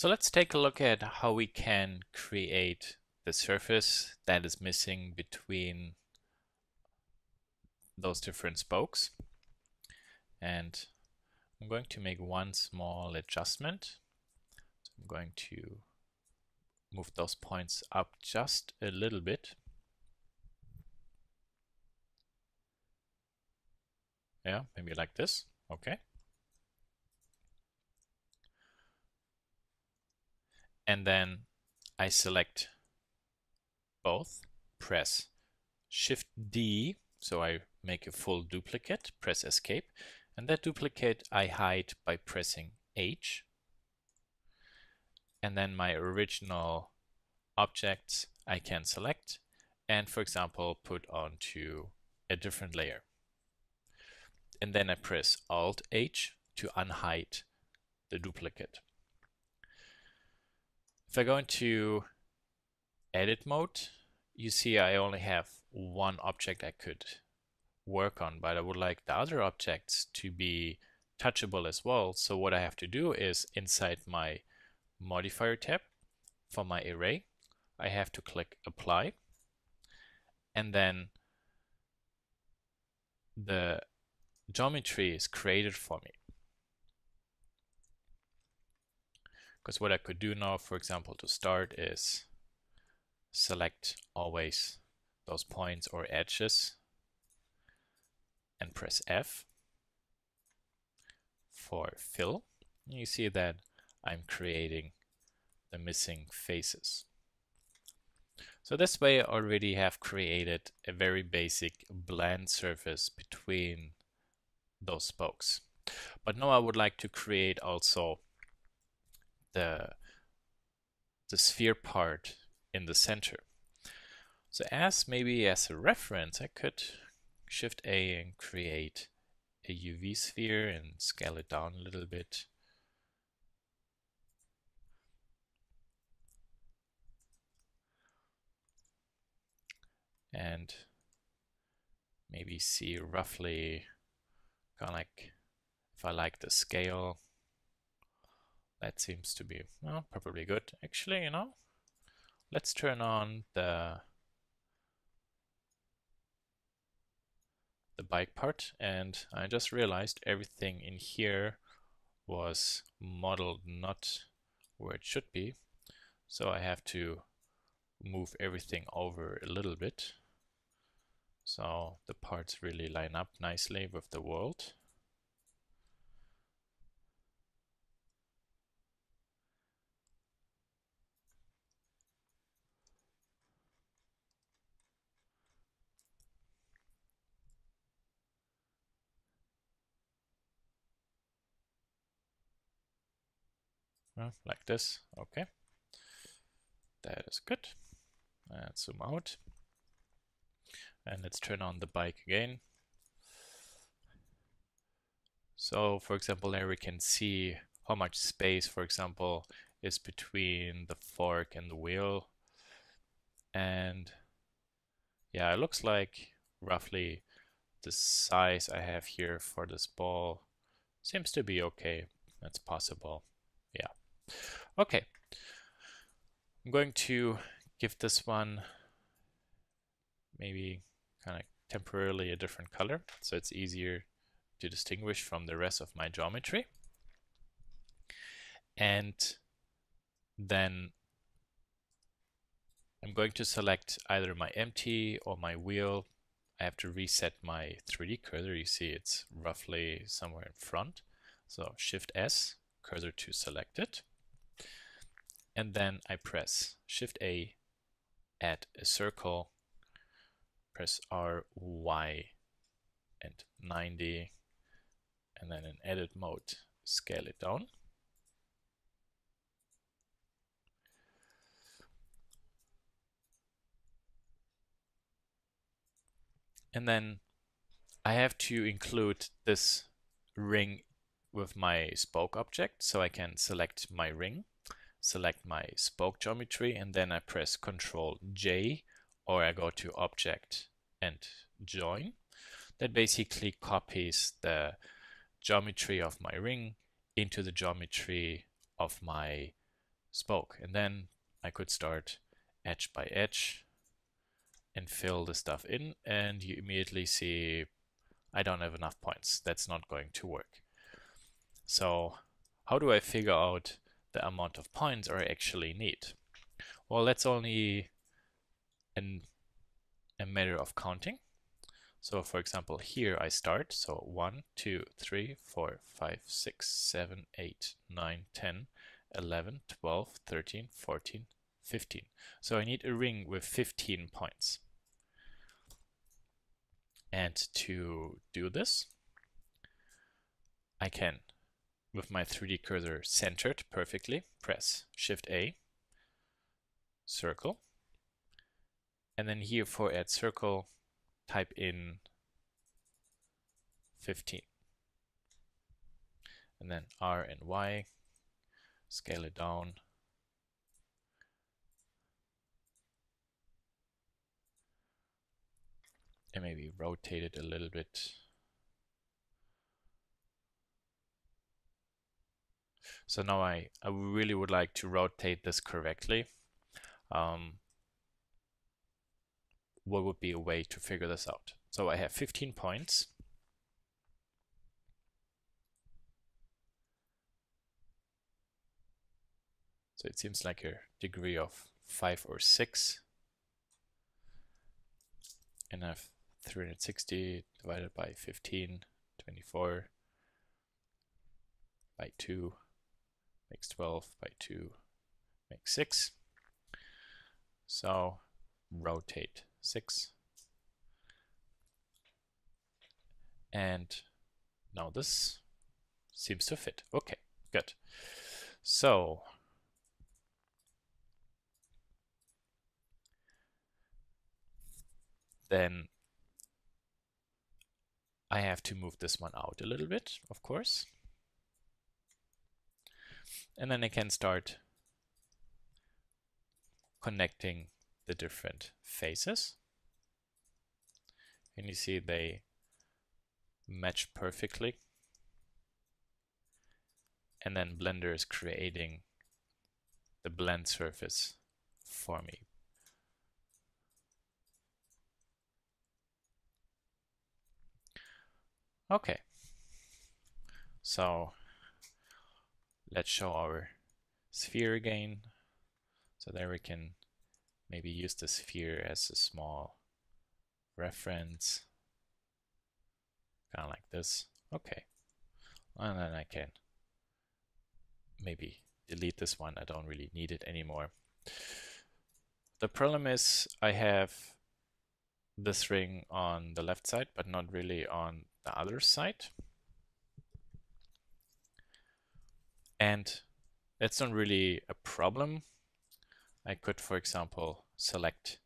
So let's take a look at how we can create the surface that is missing between those different spokes. And I'm going to make one small adjustment. So I'm going to move those points up just a little bit. Yeah, maybe like this. Okay. And then I select both, press Shift D, so I make a full duplicate, press Escape, and that duplicate I hide by pressing H. And then my original objects I can select and, for example, put onto a different layer. And then I press Alt H to unhide the duplicate. If I go into edit mode, you see I only have one object I could work on, but I would like the other objects to be touchable as well. So what I have to do is inside my modifier tab for my array, I have to click apply, and then the geometry is created for me. Because what I could do now, for example, to start is select always those points or edges and press F for fill. You see that I'm creating the missing faces. So this way I already have created a very basic blend surface between those spokes. But now I would like to create also the sphere part in the center. So maybe as a reference, I could Shift A and create a UV sphere and scale it down a little bit. And maybe see roughly kind of like if I like the scale. That seems to be, well, probably good. Actually, let's turn on the bike part, and I just realized everything in here was modeled not where it should be. So I have to move everything over a little bit. So the parts really line up nicely with the world. Like this. Okay. That is good. Let's zoom out. And let's turn on the bike again. So for example, there we can see how much space, for example, is between the fork and the wheel. And yeah, it looks like roughly the size I have here for this ball seems to be okay. That's possible. Yeah. Okay. I'm going to give this one maybe kind of temporarily a different color so it's easier to distinguish from the rest of my geometry. And then I'm going to select either my empty or my wheel. I have to reset my 3D cursor. You see it's roughly somewhere in front. So Shift S, cursor to selected. And then I press Shift A, add a circle, press R, Y, and 90. And then in edit mode, scale it down. And then I have to include this ring with my spoke object. So I can select my ring, select my spoke geometry, and then I press Ctrl J, or I go to Object and Join. That basically copies the geometry of my ring into the geometry of my spoke. And then I could start edge by edge and fill the stuff in, and you immediately see I don't have enough points. That's not going to work. So how do I figure out the amount of points I actually need? Well, that's only a matter of counting. So for example, here I start, so 1, 2, 3, 4, 5, 6, 7, 8, 9, 10, 11, 12, 13, 14, 15. So I need a ring with 15 points. And to do this, I can, with my 3D cursor centered perfectly, press Shift A, circle, and then here for add circle, type in 15. And then R and Y, scale it down. And maybe rotate it a little bit. So now I really would like to rotate this correctly. What would be a way to figure this out? So I have 15 points. So it seems like a degree of 5 or 6. And I have 360 divided by 15, 24 by 2 makes 12, by 2 makes 6. So rotate 6. And now this seems to fit. Okay, good. So then I have to move this one out a little bit, of course. And then I can start connecting the different faces. And you see they match perfectly. And then Blender is creating the blend surface for me. Okay, so let's show our sphere again. So there we can maybe use the sphere as a small reference, kind of like this. Okay, and then I can maybe delete this one. I don't really need it anymore. The problem is I have this ring on the left side, but not really on the other side. And that's not really a problem. I could, for example, select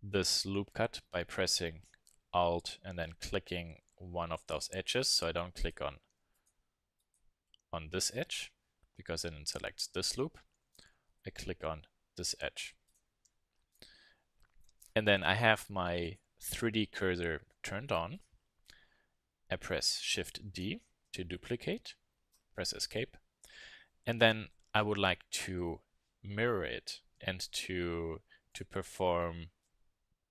this loop cut by pressing Alt and then clicking one of those edges. So I don't click on this edge because then it selects this loop. I click on this edge. And then I have my 3D cursor turned on. I press Shift D to duplicate, press Escape. And then I would like to mirror it, and to perform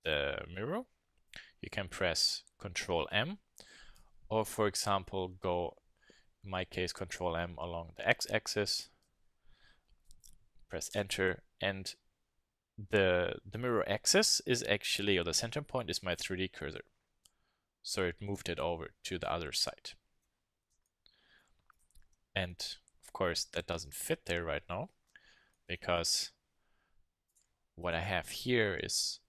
the mirror, you can press Control M, or for example, go, in my case, Control M along the X-axis, press Enter, and the mirror axis is actually, or the center point is my 3D cursor. So it moved it over to the other side. And of course, that doesn't fit there right now, because what I have here is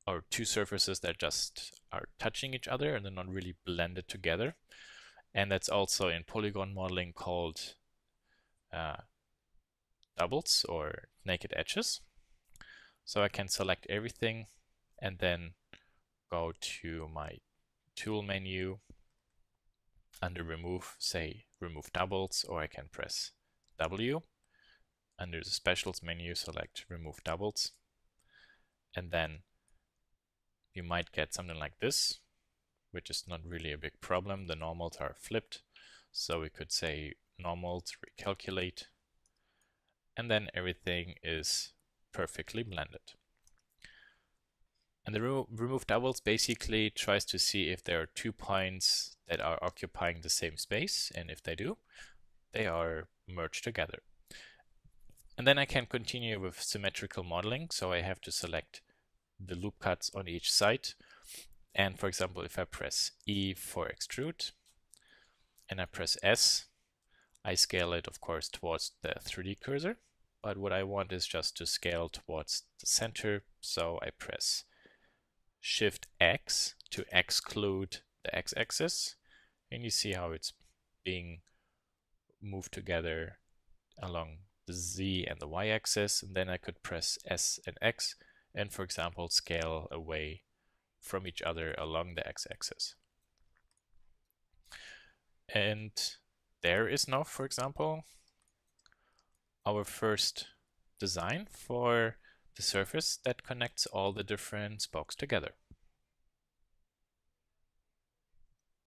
our two surfaces that just are touching each other and they're not really blended together. And that's also in polygon modeling called doubles or naked edges. So I can select everything and then go to my tool menu, under remove, say remove doubles, or I can press W. Under the specials menu, select remove doubles, and then you might get something like this, which is not really a big problem. The normals are flipped, so we could say normals recalculate, and then everything is perfectly blended. And the remove doubles basically tries to see if there are 2 points that are occupying the same space, and if they do, they are merged together. And then I can continue with symmetrical modeling, so I have to select the loop cuts on each side. And for example, if I press E for extrude and I press S, I scale it, of course, towards the 3D cursor. But what I want is just to scale towards the center, so I press Shift X to exclude the x-axis, and you see how it's being moved together along the z and the y-axis, and then I could press S and X and, for example, scale away from each other along the x-axis. And there is now, for example, our first design for the surface that connects all the different spokes together.